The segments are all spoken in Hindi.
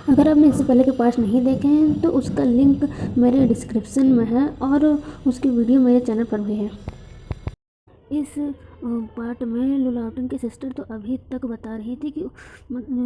अगर आपने इससे पहले के पार्ट नहीं देखे हैं तो उसका लिंक मेरे डिस्क्रिप्शन में है और उसकी वीडियो मेरे चैनल पर भी है। इस पार्ट में लुलाउटिन की सिस्टर तो अभी तक बता रही थी कि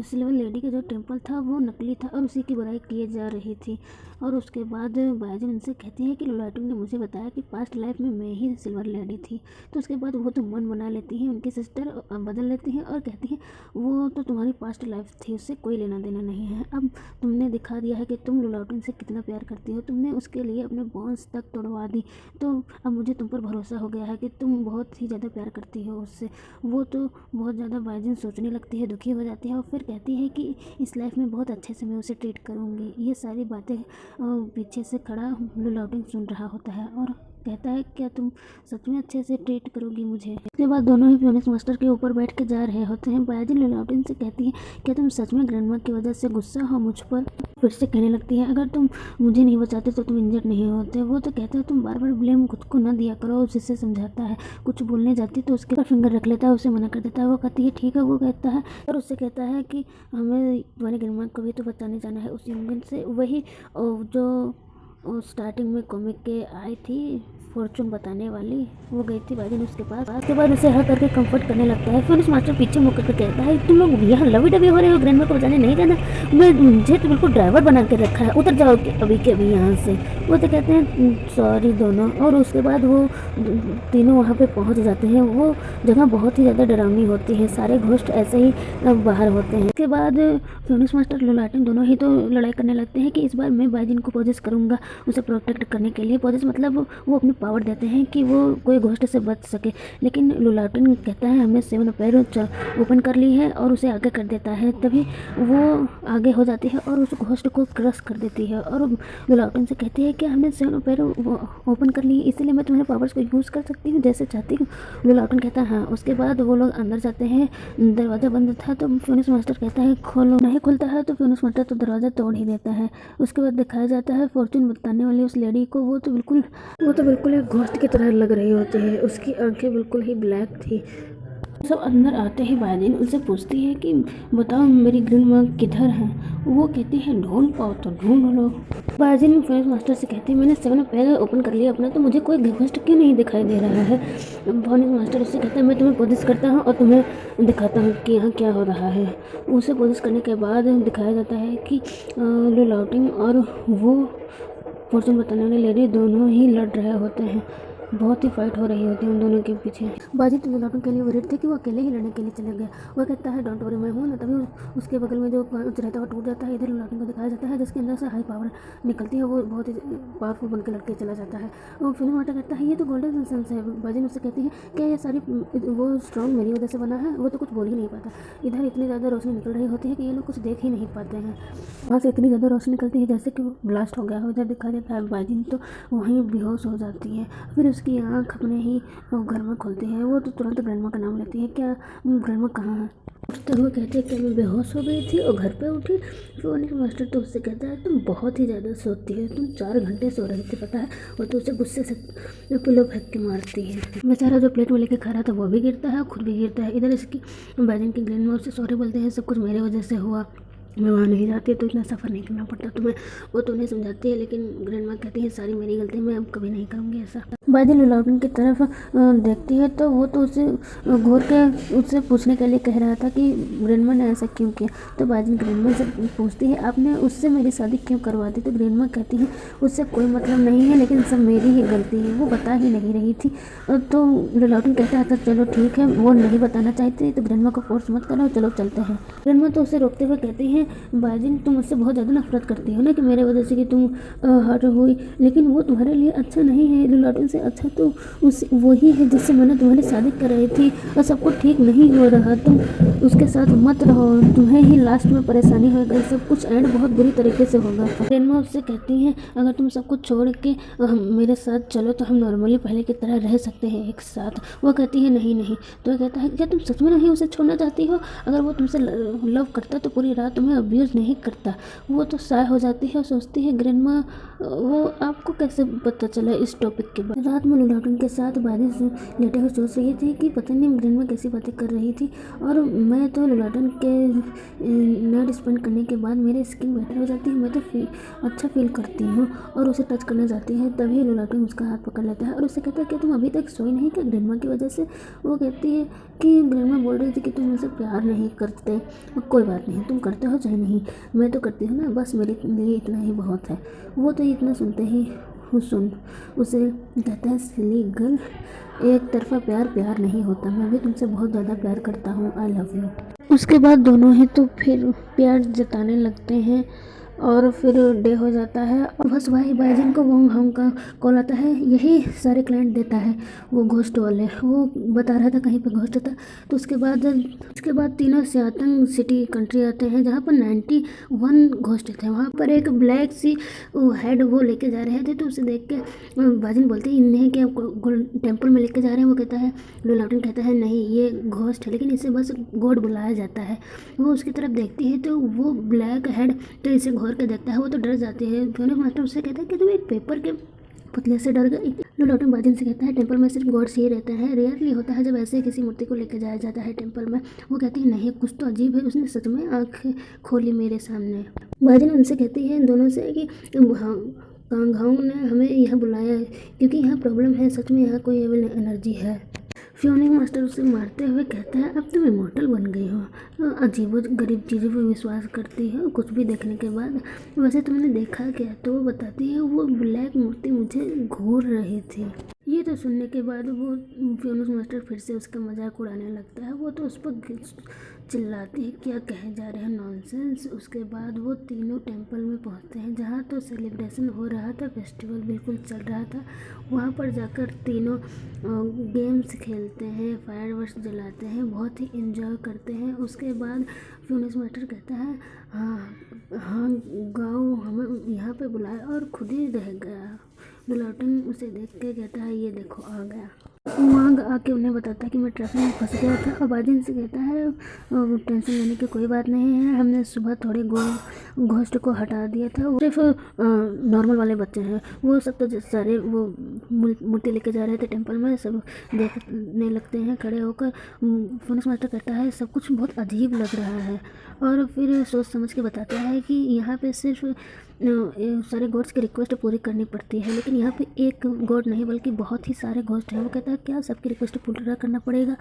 सिल्वर लेडी का जो टेम्पल था वो नकली था और उसी की बुराई की जा रही थी। और उसके बाद बायजन उनसे कहती है कि लुलाउटिन ने मुझे बताया कि पास्ट लाइफ में मैं ही सिल्वर लेडी थी। तो उसके बाद वो तो मन बना लेती हैं, उनकी सिस्टर बदल लेती हैं और कहती हैं वो तो तुम्हारी पास्ट लाइफ थी, उससे कोई लेना देना नहीं है। अब तुमने दिखा दिया है कि तुम लुलाउटिन से कितना प्यार करती हो, तुमने उसके लिए अपने बॉन्स तक तोड़वा दी। तो अब मुझे तुम पर भरोसा हो गया है कि तुम बहुत ही ज़्यादा प्यार करती हो उससे। वो तो बहुत ज़्यादा बायजन सोचने लगती है, दुखी हो जाती है और फिर कहती है कि इस लाइफ में बहुत अच्छे से मैं उसे ट्रीट करूँगी। ये सारी बातें पीछे से खड़ा लुलाउटिन सुन रहा होता है और कहता है क्या तुम सच में अच्छे से ट्रीट करोगी मुझे। इसके बाद दोनों ही फिनिक्स मास्टर के ऊपर बैठ के जा रहे होते हैं। बायजन लुलाउटिन से कहती है क्या तुम सच में ग्रैंडमा की वजह से गुस्सा हो मुझ पर। फिर से कहने लगती है अगर तुम मुझे नहीं बचाते तो तुम इंजर्ड नहीं होते। वो तो कहता है तुम बार बार ब्लेम खुद को ना दिया करो। उससे समझाता है, कुछ बोलने जाती तो उसके ऊपर फिंगर रख लेता है, उसे मना कर देता है। वो कहती है ठीक है। वो कहता है और उससे कहता है कि हमें तुम्हारे ग्रैंडमा को भी तो बचाने जाना है उस इंजन से। वही जो स्टार्टिंग में कॉमिक के आई थी फॉर्चून बताने वाली, वो गई थी बायजन उसके पास। उसके बाद उसे हर करके कंफर्ट करने लगता है। फिर उस मास्टर पीछे मुड़ कर कहता है तुम लोग यहाँ लवी डबी हो रहे हो, ग्रैंडमा को बचाने नहीं जाना। मुझे तो बिल्कुल ड्राइवर बना के रखा है, उतर जाओ अभी के अभी यहाँ से। वो तो कहते हैं सॉरी दोनों। और उसके बाद वो तीनों वहाँ पे पहुँच जाते हैं। वो जगह बहुत ही ज़्यादा डरावनी होती है, सारे घोस्ट ऐसे ही बाहर होते हैं। उसके बाद फिनिक्स मास्टर लुलाटिन दोनों ही तो लड़ाई करने लगते हैं कि इस बार मैं बायजन को पोजेस करूँगा उसे प्रोटेक्ट करने के लिए। पोजेस मतलब वो अपनी पावर देते हैं कि वो कोई घोस्ट से बच सके। लेकिन लुलाटिन कहता है हमने 7 पैर ओपन कर ली है और उसे आगे कर देता है। तभी वो आगे हो जाती है और उस घोस्ट को क्रश कर देती है। और लुलाटिन से कहती है कि हमने 7 पैर ओपन कर ली है, इसीलिए मैं तुम्हारे पावर्स को यूज़ कर सकती हूँ जैसे चाहती हूँ। लुलाटिन कहता है हाँ। उसके बाद वो लोग अंदर जाते हैं, दरवाज़ा बंद था तो फिनिक्स मास्टर कहता है खोलो। नहीं खुलता है तो फिनिक्स मास्टर तो दरवाज़ा तोड़ ही देता है। उसके बाद दिखाया जाता है फॉर्चून बताने वाली उस लेडी को। वो तो बिल्कुल एक घोस्ट की तरह लग रही होती है, उसकी आंखें बिल्कुल ही ब्लैक थी। सब अंदर आते ही बायजन उनसे पूछती है कि बताओ मेरी ग्रैंडमा किधर है। वो कहती है ढूंढ पाओ तो ढूंढ लो। बायजन फिनिक्स मास्टर से कहती है मैंने 7 पैर ओपन कर लिया अपना, तो मुझे कोई घोस्ट क्यों नहीं दिखाई दे रहा है। फिनिक्स मास्टर उससे कहता है मैं तुम्हें पोजेस करता हूँ और तुम्हें दिखाता हूँ कि यहाँ क्या हो रहा है। उसे पोजेस करने के बाद दिखाया जाता है कि लुलाउटिन और वो फॉर्चून बताने वाली लेडी दोनों ही लड़ रहे होते हैं। बहुत ही फाइट हो रही होती है उन दोनों के पीछे। बाजी तो लुलाटिन के लिए वरीड थे कि वो अकेले ही लड़ने के लिए चले गए। वो कहता है डोंट वरी मैं हूँ ना। तभी उसके बगल में जो रहता है वो टूट जाता है। इधर लुलाटिन को दिखाया जाता है जिसके अंदर से हाई पावर निकलती है, वो बहुत ही पावरफुल बन के लड़के चला जाता है। और फिल्म वाटर कहता है ये तो गोल्डन सन्स है। बाजी उससे कहती है क्या ये सारी वो स्ट्रॉन्ग मेरी वजह से बना है। वो तो कुछ बोल ही नहीं पाता। इधर इतनी ज़्यादा रोशनी निकल रही होती है कि ये लोग कुछ देख ही नहीं पाते हैं। वहाँ से इतनी ज़्यादा रोशनी निकलती है जैसे कि ब्लास्ट हो गया हो। इधर दिखाया जाता है बाजी तो वहीं बेहोश हो जाती है। फिर उसकी आँख अपने ही घर में खुलती है। वो तो तुरंत ग्रैंडमा का नाम लेती है, क्या ग्रैंडमा कहाँ है। उठते हुए कहते हैं कि मैं बेहोश हो गई थी और घर पे उठी। फिर मास्टर तो उससे कहता है तुम बहुत ही ज़्यादा सोती है, तुम 4 घंटे सो रही थी पता है। और तो उसे गुस्से से पिलो फेंक के मारती है। बेचारा जो प्लेट में लेके खा रहा था वो भी गिरता है, खुद भी गिरता है। इधर इसकी बायजन की ग्रैंडमा उससे सॉरी बोलते हैं, सब कुछ मेरे वजह से हुआ, मैं वहाँ नहीं जाती तो इतना सफ़र नहीं करना पड़ता तुम्हें। वो तो उन्हें समझाती है लेकिन ग्रैंडमा कहती है सारी मेरी गलती, मैं अब कभी नहीं करूँगी ऐसा। बायजन लुलाटिन की तरफ देखती है तो वो तो उसे घूर के उससे पूछने के लिए कह रहा था कि ग्रैंडमा ने ऐसा क्यों किया। तो बायजन ग्रैंडमा से पूछती है आपने उससे मेरी शादी क्यों करवा दी। तो ग्रैंडमा कहती है उससे कोई मतलब नहीं है लेकिन सब मेरी ही गलती है, वो बता ही नहीं रही थी। तो लुलाटिन कहता है तो चलो ठीक है, वो नहीं बताना चाहती तो ग्रैंडमा को फोर्स मत करो, चलो चलते हैं। ग्रैंडमा तो उसे रोकते हुए कहती है बायजन तुम मुझसे बहुत ज़्यादा नफरत करती हो ना कि मेरे वजह से कि तुम हर्ट हुई, लेकिन वो तुम्हारे लिए अच्छा नहीं है। लुलाटिन से अच्छा तो उस वही है जिससे मैंने तुम्हारी शादी कर रही थी और सब कुछ ठीक नहीं हो रहा। तुम उसके साथ मत रहो, तुम्हें ही लास्ट में परेशानी होगी, सब कुछ एंड बहुत बुरी तरीके से होगा। ग्रैंडमा उससे कहती हैं अगर तुम सब कुछ छोड़ के मेरे साथ चलो तो हम नॉर्मली पहले की तरह रह सकते हैं एक साथ। वो कहती है नहीं नहीं। तो कहता है क्या तुम सच में नहीं उसे छोड़ना चाहती हो। अगर वो तुमसे लव करता तो पूरी रात तुम्हें तुम्हें अब्यूज़ नहीं करता। वो तो शाय हो जाती है और सोचती है ग्रैंडमा। वो आपको कैसे पता चला इस टॉपिक के बाद? रात में लुलाटन के साथ बारिश लेटे हुए सोच रही थी कि पता नहीं ग्रैंडमा कैसी बातें कर रही थी, और मैं तो लुलाटन के नाइट स्पेंड करने के बाद मेरी स्किन बेटर हो जाती है, मैं तो अच्छा फील करती हूँ, और उसे टच करने जाती है। तभी लुलाटन उसका हाथ पकड़ लेता है और उससे कहता है कि तुम अभी तक सोई नहीं क्या ग्रैंडमा की वजह से? वो कहती है कि ग्रैंडमा बोल रही थी कि तुम मुझसे प्यार नहीं करते। कोई बात नहीं, तुम करते हो चाहे नहीं, मैं तो करती हूँ ना, बस मेरे लिए इतना ही बहुत है। वो तो इतना सुनते ही सुन उसे कहता है, सिली गर्ल, एक तरफा प्यार नहीं होता, मैं भी तुमसे बहुत ज़्यादा प्यार करता हूँ, आई लव यू। उसके बाद दोनों ही तो फिर प्यार जताने लगते हैं और फिर डे हो जाता है। और बस भाई बाइजन को वोंग हांग का कॉल आता है, यही सारे क्लाइंट देता है वो घोस्ट वाले। वो बता रहा था कहीं पे घोस्ट था। तो उसके बाद तीनों सियाटन सिटी कंट्री आते हैं जहाँ पर 91 घोस्ट थे। वहाँ पर एक ब्लैक सी हेड वो लेके जा रहे थे। तो उसे देख के बाइजन बोलते हैं इन्हें क्या टेम्पल में लेके जा रहे हैं? वो कहता है, लुलाटन कहता है नहीं ये घोस्ट है, लेकिन इसे बस गॉड बुलाया जाता है। वो उसकी तरफ देखती है तो वो ब्लैक हेड तो इसे घोर के देखता है। वो तो डर जाती है। फियोना मास्टर उससे कहता है कि तुम एक पेपर के पुतले से डर गई। लुलाटन बाजिन से कहता है टेंपल में सिर्फ गॉड्स ही रहते हैं, रेयरली होता है जब ऐसे किसी मूर्ति को लेकर जाया जाता है टेंपल में। वो कहती है नहीं, कुछ तो अजीब है। उसने सच में आंखें खोली मेरे सामने। बाजिन उनसे कहती है दोनों से कि हाँ, कांगहाओं ने हमें यहाँ बुलाया है क्योंकि यहाँ प्रॉब्लम है, सच में यहाँ कोई एविल एनर्जी है। फ्योनिक मास्टर उसे मारते हुए कहता है अब तुम इमॉर्टल बन गई हो, अजीब गरीब चीज़ों पर विश्वास करती हो कुछ भी देखने के बाद। वैसे तुमने देखा क्या? तो वो बताती है वो ब्लैक मूर्ति मुझे घूर रही थी। ये तो सुनने के बाद वो फ्योनिक मास्टर फिर से उसका मजाक उड़ाने लगता है। वो तो उस पर चिल्लाती है क्या कहे जा रहे हैं, नॉनसेंस। उसके बाद वो तीनों टेंपल में पहुंचते हैं जहाँ तो सेलिब्रेशन हो रहा था, फेस्टिवल बिल्कुल चल रहा था। वहाँ पर जाकर तीनों गेम्स खेलते हैं, फायरवर्क्स जलाते हैं, बहुत ही एंजॉय करते हैं। उसके बाद फ्योनिक्स मास्टर कहता है हाँ गाँव हमें यहाँ पे बुलाया और खुद ही रह गया। लुलाटन उसे देख के कहता है ये देखो आ गया। वांग आके उन्हें बताता है कि मैं ट्रैफिक में फंस गया था। और बाजिन से कहता है टेंशन लेने की कोई बात नहीं है, हमने सुबह थोड़े घोस्ट को हटा दिया था, वो सिर्फ नॉर्मल वाले बच्चे हैं। वो सब तो सारे वो मूर्ति लेके जा रहे थे टेंपल में, सब देखने लगते हैं खड़े होकर। फोनिक्स मास्टर कहता है सब कुछ बहुत अजीब लग रहा है, और फिर सोच समझ के बताता है कि यहाँ पे सिर्फ सारे गॉड्स की रिक्वेस्ट पूरी करनी पड़ती है, लेकिन यहाँ पे एक गॉड नहीं बल्कि बहुत ही सारे घोस्ट हैं। वो कहता है क्या सबकी रिक्वेस्ट पूरा करना पड़ेगा?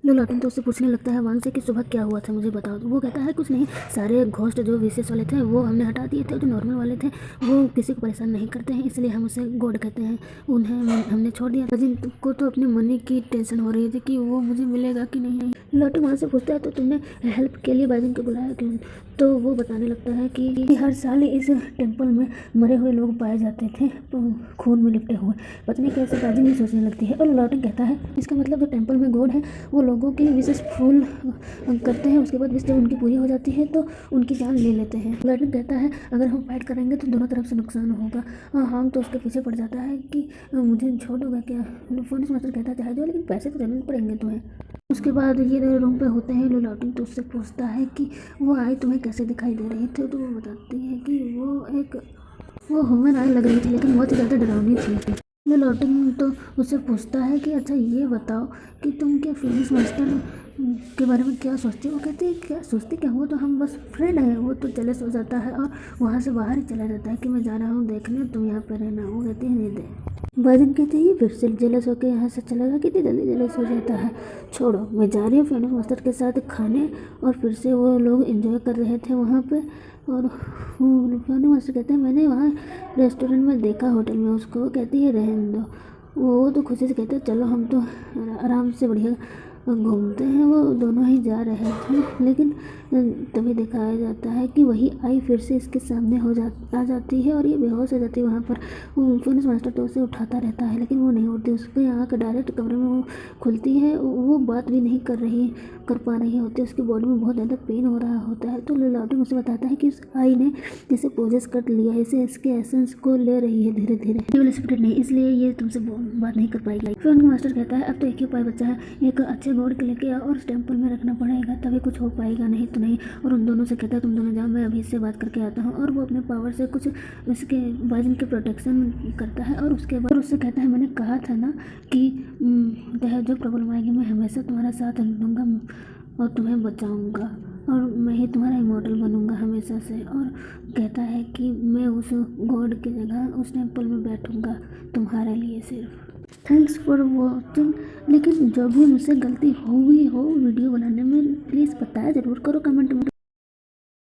लुलाटन तो उससे पूछने लगता है वांग से कि सुबह क्या हुआ था मुझे बताओ। वो कहता है कुछ नहीं, सारे घोस्ट जो विशेष वाले थे वो हमने हटा दिए थे, जो नॉर्मल वाले थे वो किसी को परेशान नहीं करते हैं, इसलिए हम उसे गॉड कहते हैं, उन्हें हमने छोड़ दिया। लेकिन तुमको तो अपने मनी की टेंशन हो रही थी कि वो मुझे मिलेगा कि नहीं। लुलाटन वहाँ से पूछता है तो तुमने हेल्प के लिए बाजिन को बुलाया क्यों? तो वो बताने लगता है कि हर साल इस टेंपल में मरे हुए लोग पाए जाते थे खून में लिपटे हुए। पत्नी कैसे बाजिन भी सोचने लगती है। और लुलाटन कहता है इसका मतलब जो टेंपल में गॉड है वो लोगों की विशेष फूल करते हैं, उसके बाद विश जब उनकी पूरी हो जाती है तो उनकी जान ले लेते हैं। लुलाटन कहता है अगर हम फाइट करेंगे तो दोनों तरफ से नुकसान होगा। हांग तो उसके पीछे पड़ जाता है कि मुझे छोड़ोगा क्या? फोनिक्स मास्टर कहता चाहे जो, लेकिन पैसे तो जरूर पड़ेंगे तुम्हें। उसके बाद ये रूम पे होते हैं। लुलाटन तो उससे पूछता है कि वो आई तुम्हें कैसे दिखाई दे रही थी? तो वो बताती है कि वो ह्यूमन आई लग रही थी, लेकिन बहुत ही ज़्यादा डरावनी थी। लुलाटन तो उससे पूछता है कि अच्छा ये बताओ कि तुम क्या फिनिक्स मास्टर के बारे में क्या सोचती हो? वो कहती है क्या सोचती क्या, वो तो हम बस फ्रेंड हैं। वो तो जेलस हो जाता है और वहाँ से बाहर ही चला जाता है कि मैं जा रहा हूँ देखने, तुम यहाँ पर रहना। वो कहती है नहीं दे। बाजिन कहते हैं ये फिर से जेलस होकर यहाँ से चला गया, कितनी जल्दी जेलस हो जाता है। छोड़ो मैं जा रही हूँ फिनिक्स मास्टर के साथ खाने। और फिर से वो लोग एंजॉय कर रहे थे वहाँ पे। और फिनिक्स मास्टर कहते हैं मैंने वहाँ रेस्टोरेंट में देखा होटल में उसको। वो कहती है रहने दो। वो तो खुशी से कहते हैं चलो हम तो आराम से बढ़िया घूमते हैं। वो दोनों ही जा रहे थे, लेकिन तभी दिखाया जाता है कि वही आई फिर से इसके सामने आ जाती है और ये बेहोश हो जाती है। वहाँ पर फिनिक्स मास्टर तो उसे उठाता रहता है, लेकिन वो नहीं उठती। उसके आँख डायरेक्ट कमरे में वो खुलती है। वो बात भी नहीं कर पा रही होती, उसकी बॉडी में बहुत ज़्यादा पेन हो रहा होता है। तो लुलाटन उसे बताता है कि उस आई ने इसे पोजेस कर लिया है, इसे इसके एसेंस को ले रही है धीरे धीरे। केवल स्पिरिट नहीं, इसलिए ये तुमसे बात नहीं कर पाएगी। फिर मास्टर कहता है अब तो एक ही उपाय बचा है, एक अच्छे उसे गॉड के लेके आओ और उस टेम्पल में रखना पड़ेगा, तभी कुछ हो पाएगा, नहीं तो नहीं। और उन दोनों से कहता है तुम दोनों जाओ, मैं अभी इससे बात करके आता हूँ। और वो अपने पावर से कुछ उसके वजन के प्रोटेक्शन करता है और उसके बाद उससे कहता है मैंने कहा था ना कि जो प्रॉब्लम आएगी मैं हमेशा तुम्हारा साथ दूंगा और तुम्हें बचाऊंगा और मैं ही तुम्हारा इमॉर्टल बनूंगा हमेशा से। और कहता है कि मैं उस गॉड की जगह उस टेम्पल में बैठूंगा तुम्हारे लिए सिर्फ। Thanks for watching. लेकिन जो भी मुझसे गलती हुई हो वीडियो बनाने में प्लीज़ बताया ज़रूर करो कमेंट में।